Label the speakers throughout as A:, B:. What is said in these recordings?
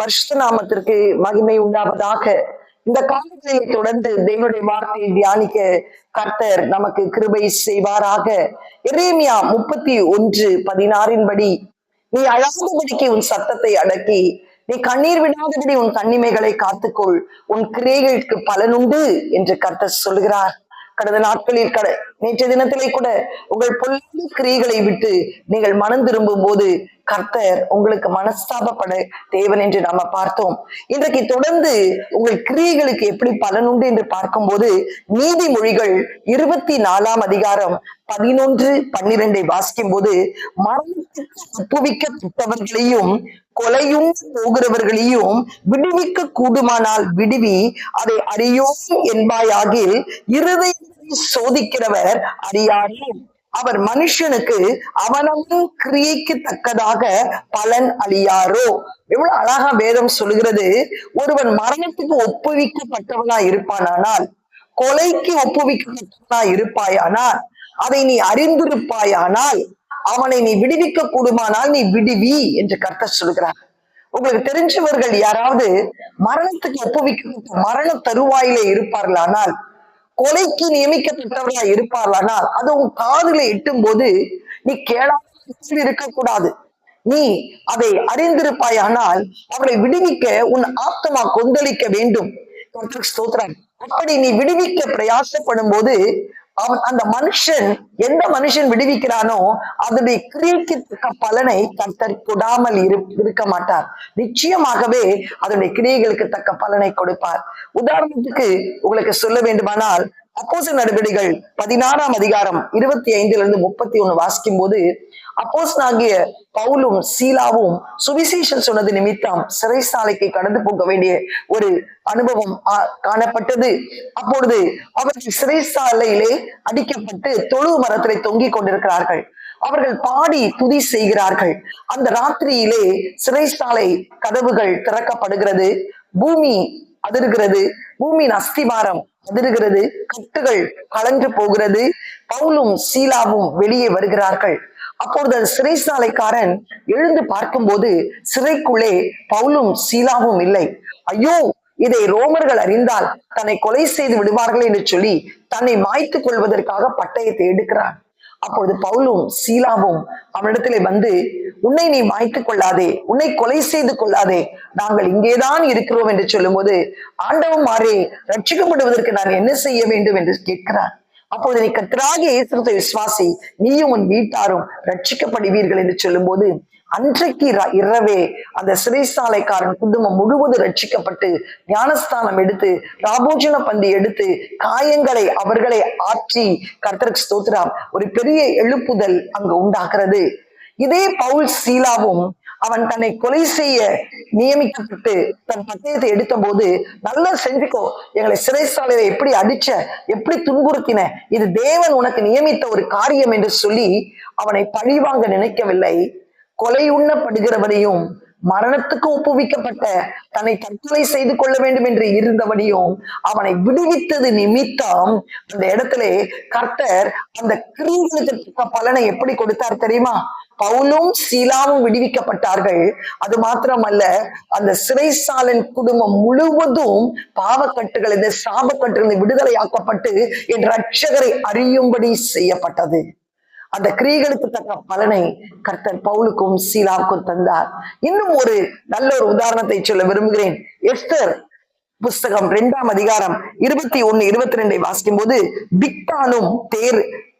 A: பரிசுத்த நாமத்திற்கு மகிமை உண்டாவதாக. இந்த காலத்தை தொடர்ந்து தேவனுடைய வார்த்தையை தியானிக்க கர்த்தர் நமக்கு கிருபை செய்வாராக. எரேமியா 31:16 படி, நீ அழாதபடிக்கு உன் சத்தத்தை அடக்கி, நீ கண்ணீர் விடாதபடி உன் கண்ணிமைகளை காத்துக்கொள், உன் கிரியைகளுக்கு பலனுண்டு என்று கர்த்தர் சொல்கிறார். கடந்த நாட்களில் நேற்றைய தினத்திலே கூட உங்கள் பொல்லாத கிரியைகளை விட்டு நீங்கள் மனம் திரும்பும் போது கர்த்தர் உங்களுக்கு மனஸ்தாபப்பட தேவன் என்று நாம பார்த்தோம். இன்றைக்கு தொடர்ந்து உங்கள் கிரியைகளுக்கு எப்படி பலன் உண்டு என்று பார்க்கும்போது நீதிமொழிகள் 24ஆம் அதிகாரம் 11-12 வாசிக்கும் போது, மரணத்துக்கு ஒப்புவிக்கப்பட்டவர்களையும் கொலையும் போகிறவர்களையும் விடுவிக்க கூடுமானால் விடுவி, அதை அறியோம் என்பாயாகில் இருதயத்தை சோதிக்கிறவர் அறியாரே. அவர் மனுஷனுக்கு அவனவன் கிரியைக்கு தக்கதாக பலன் அளியாரோ. எவ்வளவு அழகா வேதம் சொல்லுகிறது. ஒருவன் மரணத்துக்கு ஒப்புவிக்கப்பட்டவனா இருப்பானால், கொலைக்கு ஒப்புவிக்கப்பட்டவனா இருப்பாயானால், அதை நீ அறிந்திருப்பாயானால், அவனை நீ விடுவிக்க கூடுமானால் நீ விடுவி என்று கர்த்தர் சொல்கிறார். உங்களுக்கு தெரிஞ்சவர்கள் யாராவது மரணத்துக்கு ஒப்புவிக்கப்பட்ட மரண தருவாயிலே இருப்பார்களானால், கொலைக்கு நியமிக்கப்பட்டவர்களா இருப்பார்களானால், அது உன் காதுல எட்டும் போது நீ கேளாமல் இருக்கக்கூடாது. நீ அதை அறிந்திருப்பாயானால் அவளை விடுவிக்க உன் ஆத்மா கொந்தளிக்க வேண்டும். ஸ்தோத்திரம். அப்படி நீ விடுவிக்க பிரயாசப்படும் போது அந்த மனுஷன், எந்த மனுஷன் விடுவிக்கிறானோ அதனுடைய கிரியைக்கு தக்க பலனை கர்த்தர் கொடாமல் இருக்க மாட்டார். நிச்சயமாகவே அதனுடைய கிரியைகளுக்கு தக்க பலனை கொடுப்பார். உதாரணத்துக்கு உங்களுக்கு சொல்ல வேண்டுமானால், அப்போஸ்தலர் நடவடிக்கைகள் 16ஆம் அதிகாரம் 25-31 வாசிக்கும் போது, அப்போஸ்தலனாகிய பவுலும் சீலாவும் சுவிசேஷம் சொன்னது நிமித்தம் சிறைசாலைக்கு கடந்து போக வேண்டிய ஒரு அனுபவம் காணப்பட்டது. அப்பொழுது அவர்கள் சிறைசாலையிலே அடிக்கப்பட்டு தொழு மரத்திலே தொங்கிக் கொண்டிருக்கிறார்கள். அவர்கள் பாடி துதி செய்கிறார்கள். அந்த ராத்திரியிலே சிறைசாலை கதவுகள் திறக்கப்படுகிறது. பூமி அதிர்கிறது. பூமியின் அஸ்திவாரம் அதிர்கிறது. கட்டுகள் கலன்று போகிறது. பவுலும் சீலாவும் வெளியே வருகிறார்கள். அப்பொழுது சிறைசாலைக்காரன் எழுந்து பார்க்கும்போது சிறைக்குள்ளே பவுலும் சீலாவும் இல்லை. ஐயோ, இதை ரோமர்கள் அறிந்தால் தன்னை கொலை செய்து விடுவார்கள் என்று சொல்லி தன்னை மாய்த்துக் கொள்வதற்காக பட்டயத்தை எடுக்கிறார். அப்பொழுது பவுலும் சீலாவும் அவனிடத்திலே வந்து, உன்னை நீ மாய்த்துக் கொள்ளாதே, உன்னை கொலை செய்து கொள்ளாதே, நாங்கள் இங்கேதான் இருக்கிறோம் என்று சொல்லும் போது, ஆண்டவன் மாறே, ரட்சிக்கப்படுவதற்கு நான் என்ன செய்ய வேண்டும் என்று கேட்கிறார். அப்பொழுது நீ கர்த்தராகிய இயேசுவை விசுவாசி, நீயும் உன் வீட்டாரும் ரட்சிக்கப்படுவீர்கள் என்று சொல்லும் போது, அன்றைக்கு இரவே அந்த சிறைசாலைக்காரன் குடும்பம் முழுவதும் ரட்சிக்கப்பட்டு ஞானஸ்தானம் எடுத்து ராபோஜன பந்தி எடுத்து காயங்களை அவர்களை ஆற்றி கர்த்தருக்கு ஸ்தோத்திரம் ஒரு பெரிய எழுப்புதல் அங்கு உண்டாகிறது. இதே பவுல் சீலாவும் அவன் தன்னை கொலை செய்ய நியமிக்கப்பட்டு தன் பட்டயத்தை எடுத்த போது, நல்லா செஞ்சுக்கோ, எங்களை சிறைசாலையில எப்படி அடிச்ச, எப்படி துன்புறுத்தின, இது தேவன் உனக்கு நியமித்த ஒரு காரியம் என்று சொல்லி அவனை பழிவாங்க நினைக்கவில்லை. கொலை உண்ணப்படுகிறவரையும் மரணத்துக்கு ஒப்புவிக்கப்பட்ட தன்னை தற்கொலை செய்து கொள்ள வேண்டும் என்று இருந்தபடியும் அவனை விடுவித்தது நிமித்தம் அந்த இடத்துல கர்த்தர் அந்த கிரியைகளுக்கு பலனை எப்படி கொடுத்தார் தெரியுமா? பவுலும் சீலாவும் விடுவிக்கப்பட்டார்கள். அது மாத்திரமல்ல, அந்த சிறைசாலின் குடும்பம் முழுவதும் பாவக்கட்டுகள், இந்த சாபக்கட்டுகள் விடுதலையாக்கப்பட்டு என் ரட்சகரை அறியும்படி செய்யப்பட்டது. அந்த கிரியைகளுக்கு தக்க பலனை கர்த்தர் பவுலுக்கும் சீலாவுக்கும் தந்தார். இன்னும் ஒரு நல்ல ஒரு உதாரணத்தை சொல்ல விரும்புகிறேன். எஸ்தர் புஸ்தகம் 2ஆம் அதிகாரம் 21-22 வாசிக்கும் போது, பிக்தானும்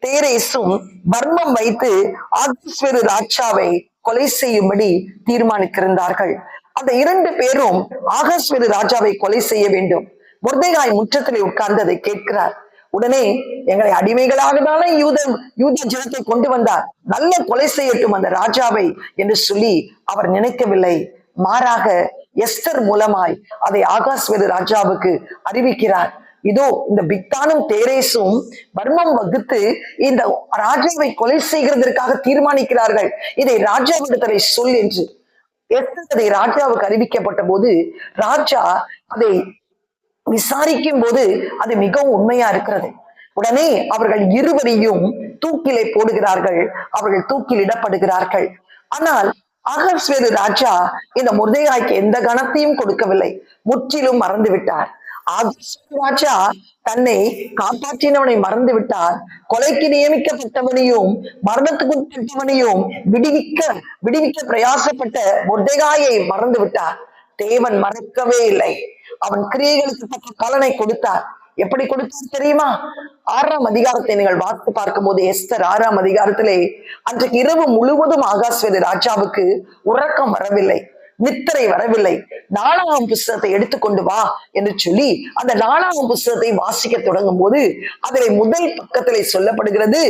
A: தேரேசும் மர்மம் வைத்து ஆகாஸ்வேரு ராஜாவை கொலை செய்யும்படி தீர்மானித்திருந்தார்கள். அந்த 2 பேரும் ஆகாஸ்வேரு ராஜாவை கொலை செய்ய வேண்டும். மொர்தெகாய் முற்றத்திலே உட்கார்ந்து அதை கேட்கிறார். உடனே எங்களை அடிமைகளாக தானே யூத ஜனத்தை கொண்டு வந்தார், நல்ல கொலை செய்யட்டும் அந்த ராஜாவை என்று சொல்லி அவர் நினைக்கவில்லை. மாறாக எஸ்தர் மூலமாய் அதை ஆகாஸ்வேரு ராஜாவுக்கு அறிவிக்கிறார். இதோ இந்த பிக்தானும் தேரேசும் மர்மம் வகுத்து இந்த ராஜாவை கொலை செய்கிறதற்காக தீர்மானிக்கிறார்கள், இதை ராஜாவிடத்தை சொல் என்று. எஸ்தர் அதை ராஜாவுக்கு அறிவிக்கப்பட்ட போது ராஜா அதை விசாரிக்கும் போது அது மிகவும் உண்மையா இருக்கிறது. உடனே அவர்கள் இருவரையும் தூக்கிலே போடுகிறார்கள். அவர்கள் தூக்கில் இடப்படுகிறார்கள். ஆனால் அகஸ்வேரு ராஜா இந்த மொர்தெகாய்க்கு எந்த கணத்தையும் கொடுக்கவில்லை, முற்றிலும் மறந்து விட்டார். அகஸ்வேரு ராஜா தன்னை காப்பாற்றினவனை மறந்து விட்டார். கொலைக்கு நியமிக்கப்பட்டவனையும் மரணத்துக்கு உட்பட்டவனையும் விடுவிக்க பிரயாசப்பட்ட மொர்தெகாயை மறந்து விட்டார். தேவன் மறக்கவே இல்லை. அவன் கிரியைகளுக்கு தக்க பலனை கொடுத்தார். எப்படி கொடுத்தார் தெரியுமா? 6ஆம் அதிகாரத்தை நீங்கள் வாசித்து பார்க்கும் போது, எஸ்தர் 6ஆம் அதிகாரத்திலே அன்றைக்கு இரவு முழுவதும் அகாஸ்வேரு ராஜாவுக்கு உறக்கம் வரவில்லை, நித்திரை வரவில்லை. 4ஆம் புஸ்தகத்தை எடுத்துக்கொண்டு வா என்று சொல்லி அந்த 4ஆம் புஸ்தகத்தை வாசிக்க தொடங்கும் போது அதிலே முதல் பக்கத்திலே சொல்லப்படுகிறது,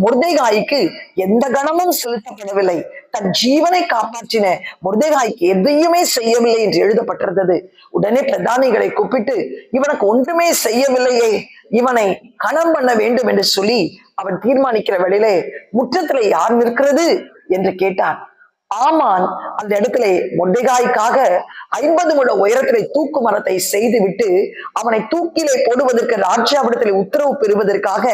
A: மொர்தெகாய்க்கு எந்த கணமும் செலுத்தப்படவில்லை, தன் ஜீவனை காப்பாற்றின மொர்தெகாய்க்கு எதையுமே செய்யவில்லை என்று எழுதப்பட்டிருந்தது. உடனே பிரதானிகளை கூப்பிட்டு, இவனுக்கு ஒன்றுமே செய்யவில்லையே, இவனை கணம் பண்ண வேண்டும் என்று சொல்லி அவன் தீர்மானிக்கிற வேளையிலே முற்றத்திலே யார் நிற்கிறது என்று கேட்டான். ஆமான் அந்த இடத்திலே மொர்தெகாய்க்காக 50 முழ உயரத்திலே தூக்கு மரத்தை செய்து விட்டு அவனை தூக்கிலே போடுவதற்கு ராஜாவிடத்திலே உத்தரவு பெறுவதற்காக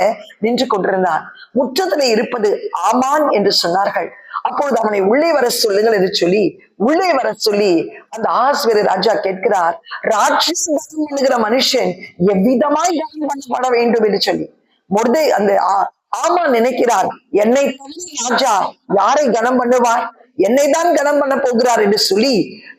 A: நின்று கொண்டிருந்தான். முற்றத்திலே இருப்பது ஆமான் என்று சொன்னார்கள். அப்பொழுது அவனை உள்ளே வர சொல்லுங்கள் என்று சொல்லி உள்ளே வர சொல்லி அந்த அகாஸ்வேரு ராஜா கேட்கிறார், ராஜ்யம் பண்ணுகிற மனுஷன் எவ்விதமாய் கனம் பண்ணப்பட வேண்டும் என்று சொல்லி அந்த ஆமான் நினைக்கிறார், என்னை ராஜா யாரை கனம் பண்ணுவார், என்னை தான் கனம் பண்ண போகிறார் என்று சொல்லி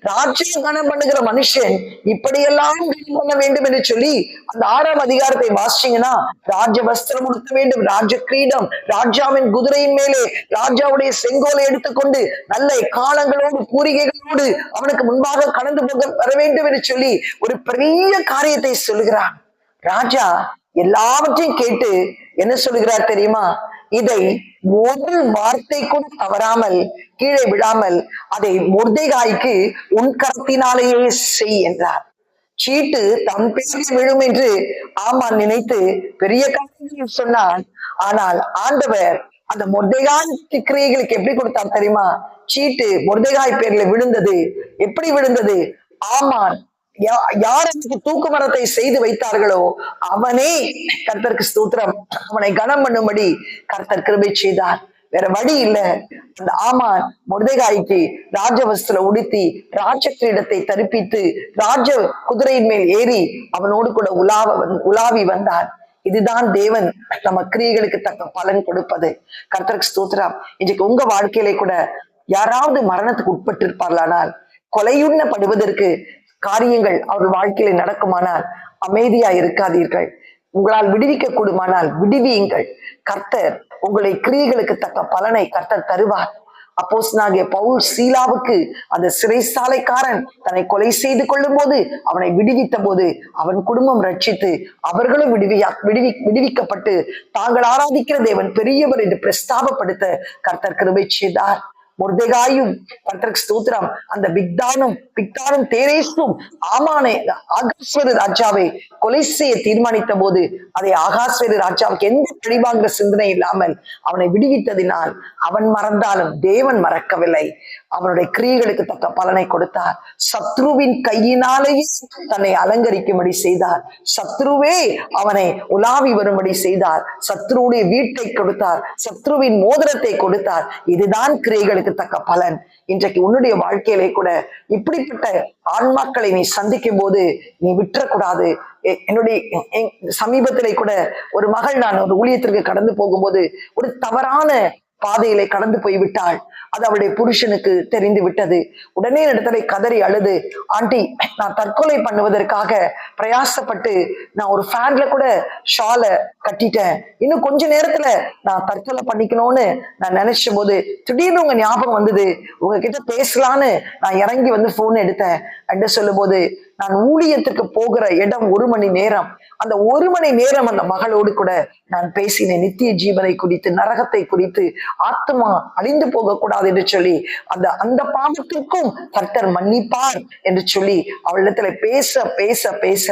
A: ராஜ்யம் கனம் பண்ணுகிற மனுஷன் இப்படியெல்லாம் கனம் பண்ண வேண்டும் என்று சொல்லி அந்த 6ஆம் அதிகாரத்தை வாசிச்சீங்கன்னா, ராஜ வஸ்திரம் உடுத்த வேண்டும், ராஜ கிரீடம், ராஜாவின் குதிரையின் மேலே ராஜாவுடைய செங்கோலை எடுத்துக்கொண்டு நல்ல காலங்களோடு பூரிகைகளோடு அவனுக்கு முன்பாக கடந்து போக வர வேண்டும் என்று சொல்லி ஒரு பெரிய காரியத்தை சொல்லுகிறான். ராஜா எல்லாவற்றையும் கேட்டு என்ன சொல்லுகிறார் தெரியுமா? இதை ஒரு வார்த்தை கூட தவறாமல் கீழே விடாமல் அதை மொர்தெகாய்க்கு உன் கரத்தினாலேயே செய் என்றார். சீட்டு தன் பேரில் விழும் என்று ஆமான் நினைத்து பெரிய காரியம் சொன்னான். ஆனால் ஆண்டவர் அந்த மொர்தெகாய் கிரியைகளுக்கு எப்படி கொடுத்தார் தெரியுமா? சீட்டு மொர்தெகாய் பேர்ல விழுந்தது. எப்படி விழுந்தது? ஆமான் யார் அவனுக்கு தூக்கு மரத்தை செய்து வைத்தார்களோ அவனே, கர்த்தருக்கு ஸ்தோத்திரம், அவனை கனம் பண்ணும்படி கர்த்தர் கிருபை செய்தார். வேற வழி இல்ல. அந்த ஆமான் மொர்தெகாய்க்கு ராஜவஸ்திர உடுத்தி ராஜ கிரீடத்தை தரிப்பித்து ராஜ குதிரையின் மேல் ஏறி அவனோடு கூட உலாவி வந்தார். இதுதான் தேவன் நம்ம கிரியைகளுக்கு தக்க பலன் கொடுப்பது. கர்த்தருக்கு ஸ்தோத்திரம். இன்றைக்கு உங்க வாழ்க்கையிலே கூட யாராவது மரணத்துக்கு உட்பட்டு இருப்பார்களானால், கொலையுண்ணப்படுவதற்கு காரியங்கள் அவர்கள் வாழ்க்கையில நடக்குமானால் அமைதியா இருக்காதீர்கள். உங்களால் விடுவிக்க கூடுமானால் விடுவியுங்கள். கர்த்தர் உங்களை கிரியைகளுக்கு தக்க பலனை கர்த்தர் தருவார். அப்போஸ்தலனாகிய பவுல் சீலாவுக்கு அந்த சிறைசாலைக்காரன் தன்னை கொலை செய்து கொள்ளும் போது அவனை விடுவித்த போது அவன் குடும்பம் ரட்சித்து அவர்களும் விடுவிக்கப்பட்டு தாங்கள் ஆராதிக்கிற தேவன் பெரியவர் என்று பிரஸ்தாபப்படுத்த கர்த்தர் கிருபை செய்தார். மொர்தெகாயும் கர்த்தருக்கு ஸ்தோத்திரம் அந்த பிக்தானும் தேரேசும் ஆமானை அகாஸ்வேரு ராஜாவை கொலை செய்ய தீர்மானித்த போது அதை அகாஸ்வேரு ராஜாவுக்கு எந்த பழிவாங்கிற சிந்தனை இல்லாமல் அவனை விடுவித்ததினால் அவன் மறந்தாலும் தேவன் மறக்கவில்லை. அவனுடைய கிரியைகளுக்கு தக்க பலனை கொடுத்தார். சத்ருவின் கையினாலேயே தன்னை அலங்கரிக்கும்படி செய்தார். சத்ருவே அவனை உலாவி வரும்படி செய்தார். சத்ருவுடைய வீட்டை கொடுத்தார். சத்ருவின் மோதிரத்தை கொடுத்தார். இதுதான் கிரியைகளுக்கு தக்க பலன். இன்றைக்கு உன்னுடைய வாழ்க்கையிலே கூட இப்படிப்பட்ட ஆன்மாக்களை நீ சந்திக்கும் போது நீ விட்டுறக்கூடாது. என்னுடைய சமீபத்திலே கூட ஒரு மகள், நான் ஒரு ஊழியத்திற்கு கடந்து போகும்போது ஒரு தவறான பாதையிலே கடந்து போய்விட்டாள். அது அவளுடைய புருஷனுக்கு தெரிந்து விட்டது. உடனே இடத்துல கதறி அழுது, ஆண்டி நான் தற்கொலை பண்ணுவதற்காக பிரயாசப்பட்டு நான் ஒரு ஃபேன்ல கூட ஷாலை கட்டிட்டேன், இன்னும் கொஞ்ச நேரத்துல நான் தற்கொலை பண்ணிக்கணும்னு நான் நினைச்ச போது திடீர்னு உங்க ஞாபகம் வந்தது, உங்ககிட்ட பேசலான்னு நான் இறங்கி வந்து போன் எடுத்தேன் என்று சொல்லும் போது, நான் ஊழியத்துக்கு போகிற இடம் 1 மணி நேரம். அந்த 1 மணி நேரம் அந்த மகளோடு கூட நான் பேசினேன். நித்திய ஜீவனை குறித்து, நரகத்தை குறித்து, ஆத்மா அழிந்து போக கூடாது என்று சொல்லி அந்த பாவத்திற்கும் கர்த்தர் மன்னிப்பார் என்று சொல்லி அவளிடத்துல பேச பேச பேச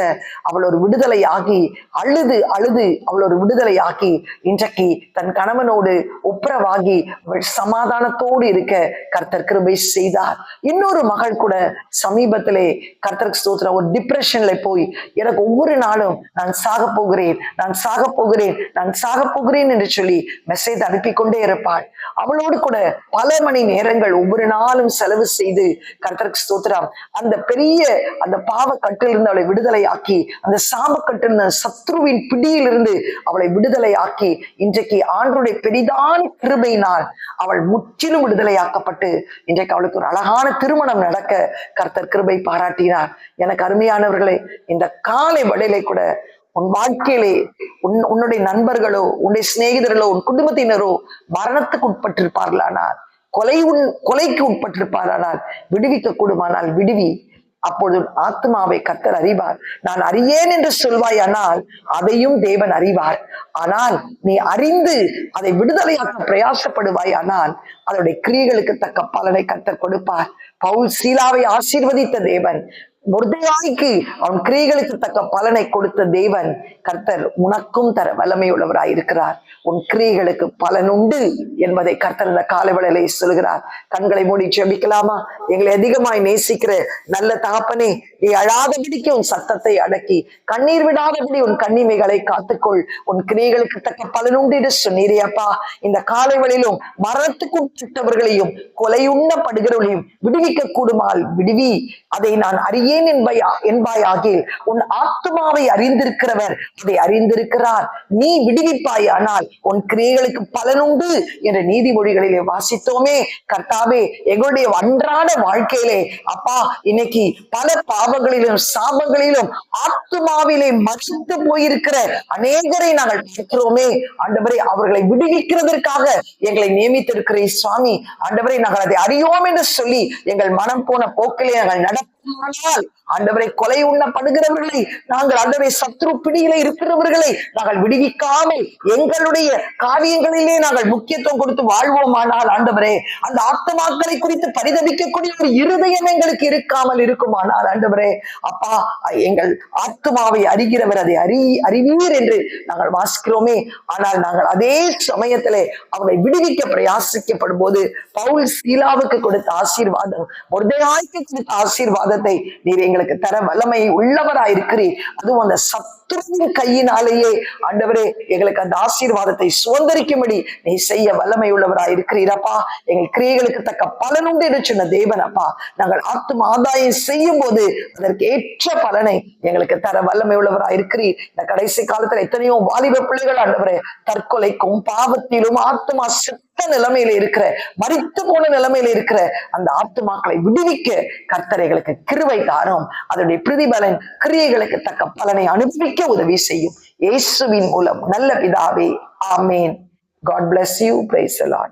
A: அவள் ஒரு விடுதலை ஆகி அழுது அவளுடைய அவள் ஒரு விடுதலையாக்கி இன்றைக்கு தன் கணவனோடு ஒப்புரவாகி அவள் சமாதானத்தோடு இருக்க கர்த்தர் கிருபை செய்தார். இன்னொரு மகள் கூட சமீபத்திலே கர்த்தருக்கு ஸ்தோத்திரம் ஒரு டிப்ரெஷன்ல போய் எனக்கு ஒவ்வொரு நாளும் நான் சாக போகிறேன், நான் சாக போகிறேன், நான் சாக போகிறேன் என்று சொல்லி மெசேஜ் அனுப்பி கொண்டே இருப்பாள். அவளோடு கூட பல மணி நேரங்கள் ஒவ்வொரு நாளும் செலவு செய்து கர்த்தருக்கு ஸ்தோத்திரம் அந்த பெரிய அந்த பாவ கட்டிலிருந்து அவளை விடுதலையாக்கி, அந்த சாப கட்டில் சத்ருவின் பிடியிலிருந்து அவளை விடுதலையாக்கி இன்றைக்கு ஆண்டவருடைய பெரிதான கிருபையினால் அவள் முற்றிலும் விடுதலையாக்கப்பட்டு இன்றைக்கு அவளுக்கு ஒரு அழகான திருமணம் நடக்க கர்த்தர் கிருபை பாராட்டினார். எனக்கு அருமையானவர்களே, இந்த காலை வேளையிலே கூட உன் வாழ்க்கையிலே உன்னுடைய நண்பர்களோ உன்னுடைய சிநேகிதர்களோ உன் குடும்பத்தினரோ மரணத்துக்கு உட்பட்டிருப்பார்களானால், கொலைக்கு உட்பட்டிருப்பாரானால் விடுவிக்க கூடுமானால் விடுவி. அப்பொழுது ஆத்மாவை கர்த்தர் அறிவார். நான் அறியேன் என்று சொல்வாயானால் அதையும் தேவன் அறிவார். ஆனால் நீ அறிந்து அதை விடுதலையாக்க பிரயாசப்படுவாய் ஆனால் அதனுடைய கிரியைகளுக்கு தக்க பலனை கர்த்தர் கொடுப்பார். பவுல் சீலாவை ஆசீர்வதித்த தேவன், மொர்தெகாய்க்கு அவன் கிரியைகளுக்கு தக்க பலனை கொடுத்த தேவன் கர்த்தர் உனக்கும் தர வல்லமை உள்ளவராயிருக்கிறார். உன் கிரியைகளுக்கு பலன் உண்டு என்பதை கர்த்தர் இந்த காலவேளையிலே சொல்கிறார். கண்களை மூடி ஜெபிக்கலாமா? எங்களை அதிகமாய் நேசிக்கிற நல்ல தகப்பனே, நீ அழாதபடிக்கு உன் சத்தத்தை அடக்கி கண்ணீர் விடாதபடி உன் கண்ணிமைகளை காத்துக்கொள். உன் கிரியைகளுக்கு தக்க பலன் உண்டு என்று சொன்னீரே அப்பா. இந்த காலைவெளியிலும் மரணத்துக்கு உட்பட்டவர்களையும் கொலையுண்ணப்படுகிறவர்களையும் விடுவிக்க கூடுமால் விடுவி. அதை நான் அறியேன் என்பாயாகில் உன் ஆத்மாவை அறிந்திருக்கிறவர் அதை அறிந்திருக்கிறார். நீ விடுவிப்பாயானால் உன் கிரியைகளுக்கு பலனுண்டு என்ற நீதிமொழிகளிலே வாசித்தோமே. கர்த்தாவே, எங்களுடைய அன்றாட வாழ்க்கையிலே அப்பா இன்னைக்கு பல பாவங்களிலும் சாபங்களிலும் ஆத்மாவிலே மறித்து போயிருக்கிற அநேகரை நாங்கள் பார்க்கிறோமே. ஆண்டவரே, அவர்களை விடுவிக்கிறதற்காக எங்களை நியமித்திருக்கிறேன் சுவாமி. ஆண்டவரே, நாங்கள் அதை அறியோம் என்று சொல்லி எங்கள் மனம் போன போக்கிலே நாங்கள் நடப்போமானால் ஆண்டவரை கொலை உண்ணப்படுகிறவர்களை நாங்கள் ஆண்டவரை சத்ரு பிடியில இருக்கிறவர்களை நாங்கள் விடுவிக்காமல் எங்களுடைய காரியங்களிலே நாங்கள் முக்கியத்துவம் கொடுத்து வாழ்வோமானால் ஆண்டவரே, அந்த ஆத்மாக்களை குறித்து பரிதபிக்கக்கூடிய ஒரு இருதயம் எங்களுக்கு இருக்காமல் இருக்குமானால் ஆண்டவரே அப்பா, எங்கள் ஆத்மாவை அறிகிறவர் அதை அறிவீர் என்று நாங்கள் வாசிக்கிறோமே. ஆனால் நாங்கள் அதே சமயத்திலே அவனை விடுவிக்க பிரயாசிக்கப்படும் போது பவுல் சீலாவுக்கு கொடுத்த ஆசீர்வாதம், மொர்தெகாய்க்கு கொடுத்த ஆசீர்வாதத்தை நீர் எங்களுக்கு தர வல்லமை உள்ளவராயிருக்கிறீர். அதுவும் அந்த சத்துருவின் கையினாலேயே ஆண்டவரே எங்களுக்கு அந்த ஆசீர்வாதத்தை சுதந்திரிக்கும்படி நீ செய்ய வல்லமை உள்ளவராயிருக்கிறீரப்பா. எங்கள் கிரியைகளுக்கு தக்க பலனுண்டு என்று சொன்ன தேவன் அப்பா, நாங்கள் ஆத்தும ஆதாயம் செய்யும் போது அதற்கு ஏற்ற பலனை எங்களுக்கு தர வல்லமை உள்ளவராயிருக்கிறீர். இந்த கடைசி காலத்துல எத்தனையோ வாலிப பிள்ளைகள் ஆண்டவரே தற்கொலைக்கும் பாவத்திலும் ஆத்மா நிலைமையில இருக்கிற மரித்து போன நிலைமையில இருக்கிற அந்த ஆத்துமாக்களை விடுவிக்க கர்த்தரைகளுக்கு கிருபை தாரும். அதனுடைய பிரதிபலன் கிரியைகளுக்கு தக்க பலனை அனுபவிக்க உதவி செய்யும். இயேசுவின் மூலம் நல்ல பிதாவே, ஆமேன். God bless you. Praise the Lord.